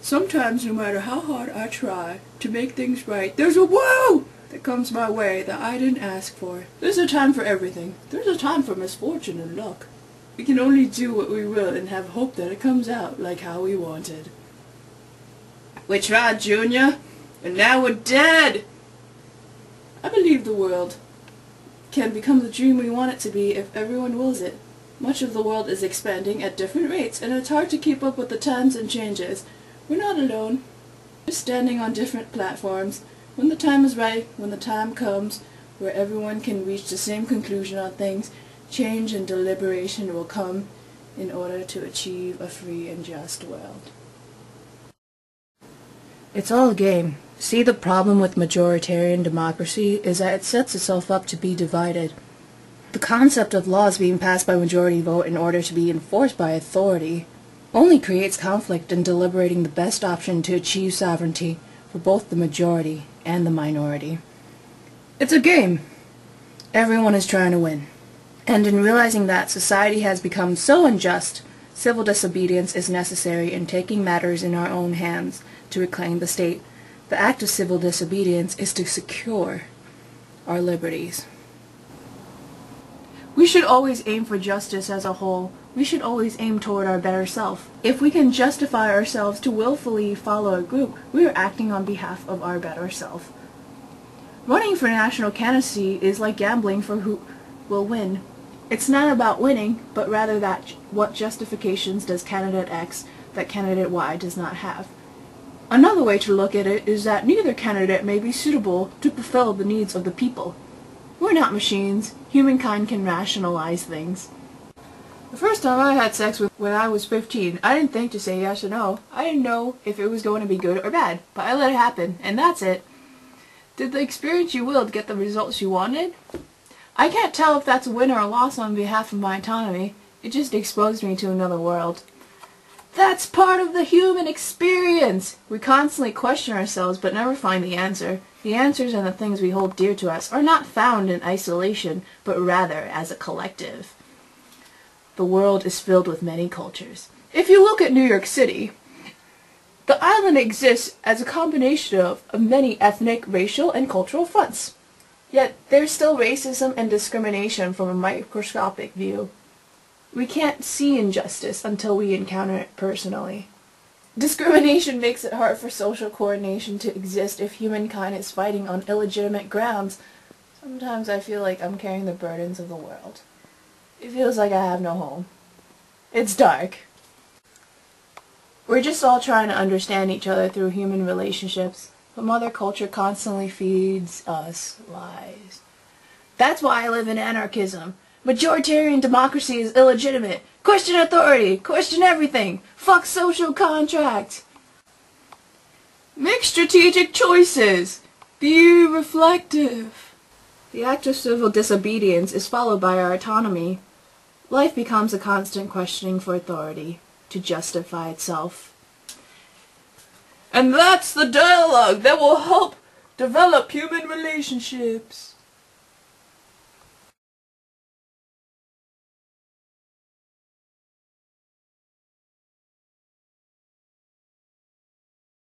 Sometimes, no matter how hard I try to make things right, there's a woo that comes my way that I didn't ask for. There's a time for everything. There's a time for misfortune and luck. We can only do what we will and have hope that it comes out like how we wanted. We tried, Junior, and now we're dead! I believe the world can become the dream we want it to be if everyone wills it. Much of the world is expanding at different rates, and it's hard to keep up with the times and changes. We're not alone. We're standing on different platforms. When the time is right, when the time comes, where everyone can reach the same conclusion on things, change and deliberation will come in order to achieve a free and just world. It's all a game. See, the problem with majoritarian democracy is that it sets itself up to be divided. The concept of laws being passed by majority vote in order to be enforced by authority only creates conflict in deliberating the best option to achieve sovereignty for both the majority and the minority. It's a game. Everyone is trying to win. And in realizing that society has become so unjust, civil disobedience is necessary in taking matters in our own hands to reclaim the state. The act of civil disobedience is to secure our liberties. We should always aim for justice as a whole. We should always aim toward our better self. If we can justify ourselves to willfully follow a group, we are acting on behalf of our better self. Running for national candidacy is like gambling for who will win. It's not about winning, but rather that what justifications does candidate X that candidate Y does not have. Another way to look at it is that neither candidate may be suitable to fulfill the needs of the people. We're not machines. Humankind can rationalize things. The first time I had sex when I was 15, I didn't think to say yes or no. I didn't know if it was going to be good or bad, but I let it happen, and that's it. Did the experience you willed get the results you wanted? I can't tell if that's a win or a loss on behalf of my autonomy. It just exposed me to another world. That's part of the human experience! We constantly question ourselves but never find the answer. The answers and the things we hold dear to us are not found in isolation, but rather as a collective. The world is filled with many cultures. If you look at New York City, the island exists as a combination of many ethnic, racial, and cultural fronts. Yet there's still racism and discrimination from a microscopic view. We can't see injustice until we encounter it personally. Discrimination makes it hard for social coordination to exist if humankind is fighting on illegitimate grounds. Sometimes I feel like I'm carrying the burdens of the world. It feels like I have no home. It's dark. We're just all trying to understand each other through human relationships, but Mother Culture constantly feeds us lies. That's why I live in anarchism. Majoritarian democracy is illegitimate. Question authority. Question everything. Fuck social contract. Make strategic choices. Be reflective. The act of civil disobedience is followed by our autonomy. Life becomes a constant questioning for authority to justify itself. And that's the dialogue that will help develop human relationships.